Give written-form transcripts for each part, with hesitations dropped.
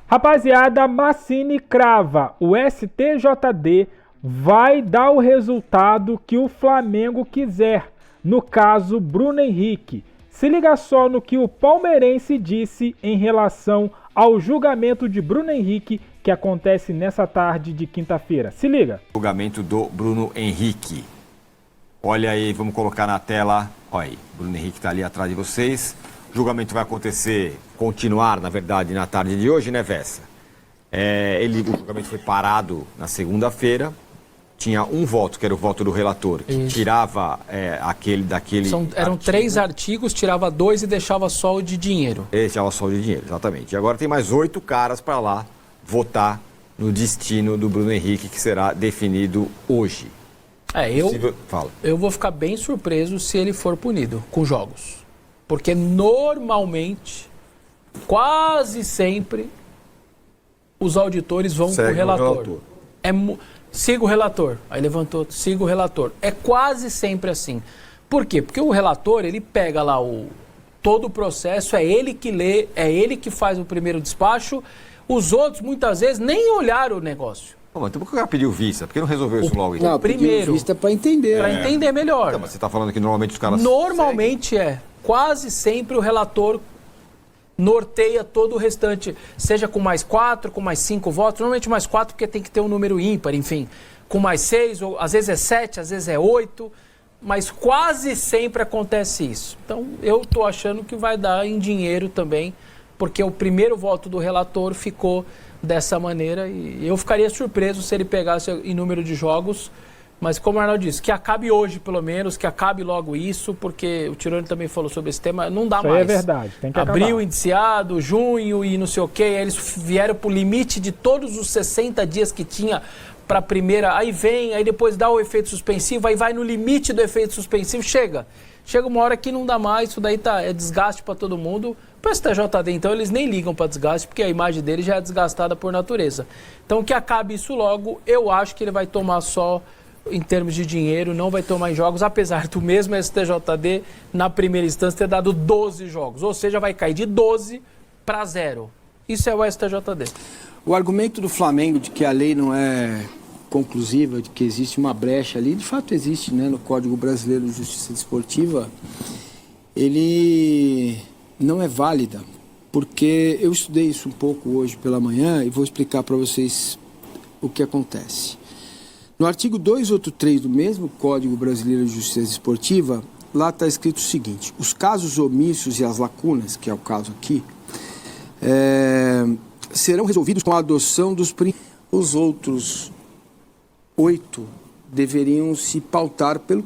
Rapaziada, Massini crava, o STJD vai dar o resultado que o Flamengo quiser, no caso Bruno Henrique. Se liga só no que o palmeirense disse em relação ao julgamento de Bruno Henrique que acontece nessa tarde de quinta-feira. Se liga. Julgamento do Bruno Henrique. Olha aí, vamos colocar na tela. Olha aí, Bruno Henrique está ali atrás de vocês. O julgamento vai continuar, na verdade, na tarde de hoje, né, Vessa? O julgamento foi parado na segunda-feira. Tinha um voto, que era o voto do relator, que tirava daquele... Eram 3 artigos, tirava 2 e deixava só o de dinheiro. Deixava só o de dinheiro, exatamente. E agora tem mais 8 caras para lá votar no destino do Bruno Henrique, que será definido hoje. Eu vou ficar bem surpreso se ele for punido com jogos. Porque normalmente, quase sempre, os auditores vão com o relator. Siga o relator. Aí levantou, siga o relator. É quase sempre assim. Por quê? Porque o relator, ele pega lá todo o processo, é ele que lê, é ele que faz o primeiro despacho. Os outros, muitas vezes, nem olharam o negócio. Pô, mas então por que o cara pediu vista? Por que não resolveu isso logo? Não, primeiro, vista para entender. Para entender melhor. Então, mas você está falando que normalmente os caras... Normalmente quase sempre o relator norteia todo o restante, seja com mais 4, com mais 5 votos, normalmente mais 4 porque tem que ter um número ímpar, enfim, com mais 6, ou às vezes é 7, às vezes é 8, mas quase sempre acontece isso. Então, eu estou achando que vai dar em dinheiro também, porque o primeiro voto do relator ficou dessa maneira e eu ficaria surpreso se ele pegasse em número de jogos. Mas como o Arnaldo disse, que acabe hoje pelo menos, que acabe logo isso, porque o Tironi também falou sobre esse tema, não dá isso mais. Isso é verdade, tem que abril acabar. Indiciado, junho e não sei o quê, aí eles vieram pro limite de todos os 60 dias que tinha para a primeira, aí depois dá o efeito suspensivo, aí vai no limite do efeito suspensivo, chega uma hora que não dá mais, isso daí é desgaste para todo mundo. Para o STJD, então, eles nem ligam para desgaste, porque a imagem dele já é desgastada por natureza. Então, que acabe isso logo, eu acho que ele vai tomar só em termos de dinheiro, não vai tomar em jogos, apesar do mesmo STJD, na primeira instância, ter dado 12 jogos. Ou seja, vai cair de 12 para 0. Isso é o STJD. O argumento do Flamengo de que a lei não é conclusiva, de que existe uma brecha ali, de fato existe, né, no Código Brasileiro de Justiça Desportiva, ele não é válida, porque eu estudei isso um pouco hoje pela manhã e vou explicar para vocês o que acontece. No artigo 283 do mesmo Código Brasileiro de Justiça Desportiva, lá está escrito o seguinte: os casos omissos e as lacunas, que é o caso aqui, serão resolvidos com a adoção dos princípios. Os outros 8 deveriam se pautar pelo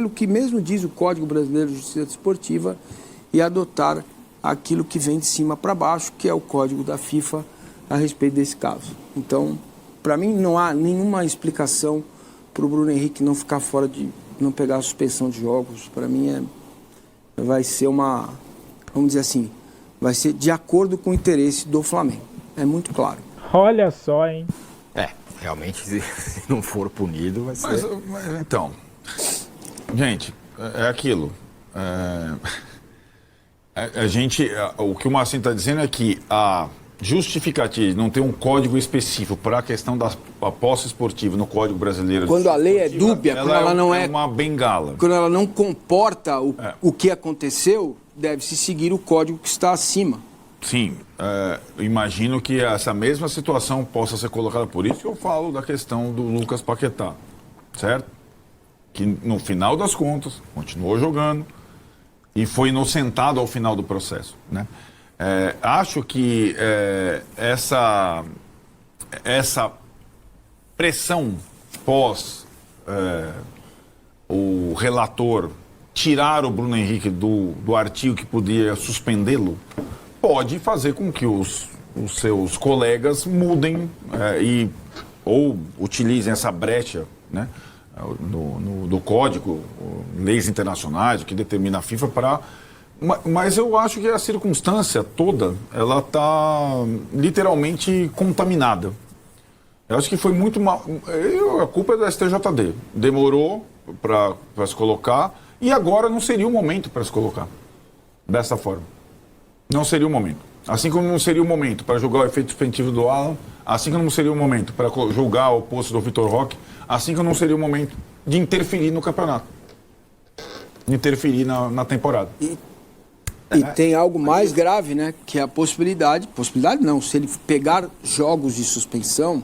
que mesmo diz o Código Brasileiro de Justiça Desportiva e adotar aquilo que vem de cima para baixo, que é o Código da FIFA a respeito desse caso. Então, para mim, não há nenhuma explicação para o Bruno Henrique não ficar fora não pegar a suspensão de jogos. Para mim, vai ser vamos dizer assim, vai ser de acordo com o interesse do Flamengo. É muito claro. Olha só, hein? Realmente, se não for punido, vai ser... Mas então, gente, é aquilo. O que o Marcinho está dizendo é que a justificativa de não ter um código específico para a questão da posse esportiva no Código Brasileiro. Quando a lei é dúbia, quando ela não é uma bengala. Quando ela não comporta o que aconteceu, deve-se seguir o código que está acima. Sim, imagino que essa mesma situação possa ser colocada. Por isso que eu falo da questão do Lucas Paquetá, certo? Que no final das contas continuou jogando e foi inocentado ao final do processo, né? Acho que essa pressão pós o relator tirar o Bruno Henrique do artigo que podia suspendê-lo pode fazer com que os seus colegas mudem ou utilizem essa brecha, né, do código, leis internacionais, que determina a FIFA para... Mas eu acho que a circunstância toda, ela está literalmente contaminada. Eu acho que foi muito mal... A culpa é do STJD. Demorou para se colocar e agora não seria o momento para se colocar dessa forma. Não seria o momento. Assim como não seria o momento para julgar o efeito suspensivo do Alan, assim como não seria o momento para julgar o posto do Vitor Roque, assim como não seria o momento de interferir no campeonato, de interferir na temporada. E tem algo mais grave, né? Que é a possibilidade não, se ele pegar jogos de suspensão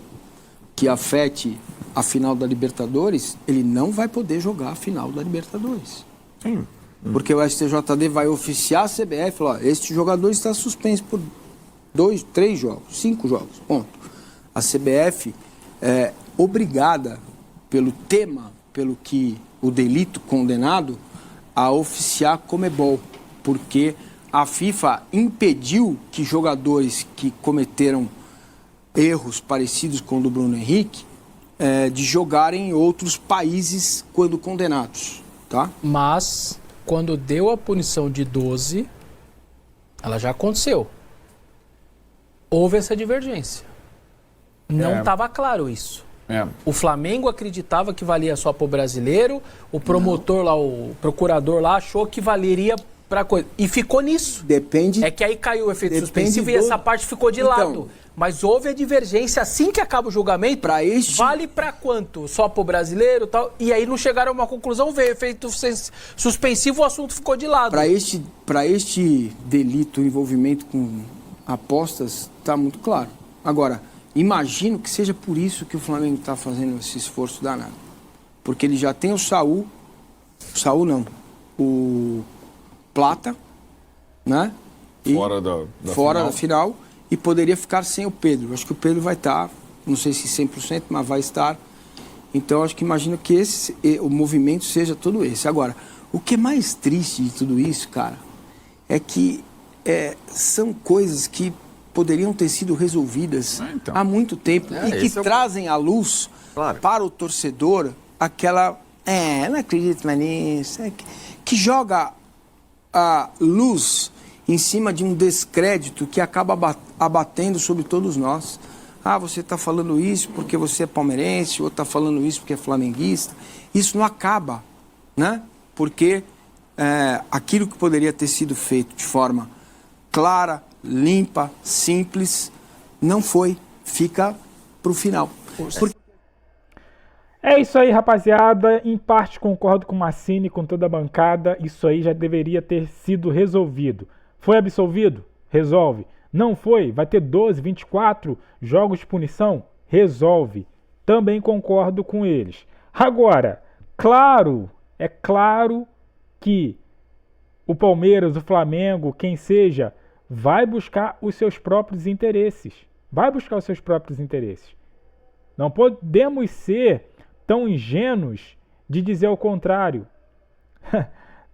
que afete a final da Libertadores, ele não vai poder jogar a final da Libertadores. Sim. Porque o STJD vai oficiar a CBF e falar, este jogador está suspenso por 2, 3 jogos, 5 jogos, ponto. A CBF é obrigada, pelo tema, pelo que o delito condenado, a oficiar Conmebol, porque a FIFA impediu que jogadores que cometeram erros parecidos com o do Bruno Henrique de jogarem em outros países quando condenados, tá? Mas, quando deu a punição de 12, ela já aconteceu. Houve essa divergência. Não estava claro isso. O Flamengo acreditava que valia só para o brasileiro, o promotor lá, o procurador lá, achou que valeria para coisa. E ficou nisso. Depende. É que aí caiu o efeito suspensivo e essa parte ficou de lado. Mas houve a divergência assim que acaba o julgamento. Vale para quanto? Só para o brasileiro e tal? E aí não chegaram a uma conclusão, veio efeito suspensivo, o assunto ficou de lado. Para este delito, o envolvimento com apostas, está muito claro. Agora, imagino que seja por isso que o Flamengo está fazendo esse esforço danado. Porque ele já tem o Saul o Plata, né? Fora da final. E poderia ficar sem o Pedro. Acho que o Pedro vai estar, não sei se 100%, mas vai estar. Então, acho que imagino que o movimento seja todo esse. Agora, o que é mais triste de tudo isso, cara, é que são coisas que poderiam ter sido resolvidas há muito tempo e que trazem à luz para o torcedor aquela... não acredito mais nisso. Que joga a luz em cima de um descrédito que acaba abatendo sobre todos nós. Você está falando isso porque você é palmeirense, ou está falando isso porque é flamenguista. Isso não acaba, né? Porque aquilo que poderia ter sido feito de forma clara, limpa, simples, não foi. Fica para o final. É isso aí, rapaziada. Em parte concordo com o Massini, com toda a bancada. Isso aí já deveria ter sido resolvido. Foi absolvido? Resolve. Não foi? Vai ter 12, 24 jogos de punição? Resolve. Também concordo com eles. Agora, é claro que o Palmeiras, o Flamengo, quem seja, vai buscar os seus próprios interesses. Não podemos ser tão ingênuos de dizer o contrário.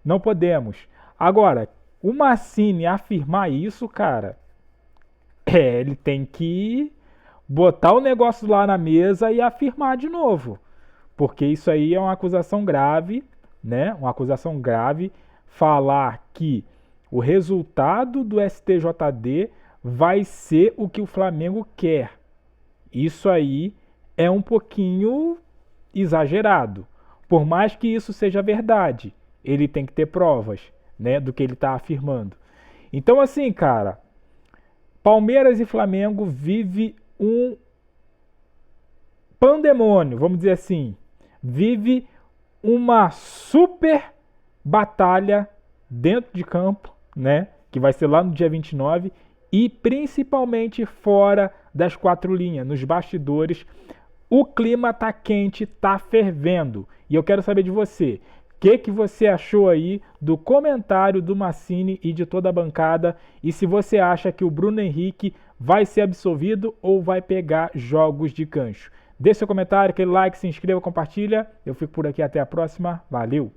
Não podemos. Agora, o Massini afirmar isso, cara, ele tem que botar o negócio lá na mesa e afirmar de novo. Porque isso aí é uma acusação grave, né? Uma acusação grave. Falar que o resultado do STJD vai ser o que o Flamengo quer. Isso aí é um pouquinho exagerado. Por mais que isso seja verdade, ele tem que ter provas, né, do que ele está afirmando. Então, assim, cara, Palmeiras e Flamengo vive um pandemônio, vamos dizer assim. Vive uma super batalha dentro de campo, né, que vai ser lá no dia 29, e principalmente fora das quatro linhas, nos bastidores. O clima tá quente, tá fervendo. E eu quero saber de você. O que você achou aí do comentário do Massini e de toda a bancada? E se você acha que o Bruno Henrique vai ser absolvido ou vai pegar jogos de gancho? Deixe seu comentário, aquele like, se inscreva, compartilha. Eu fico por aqui, até a próxima. Valeu!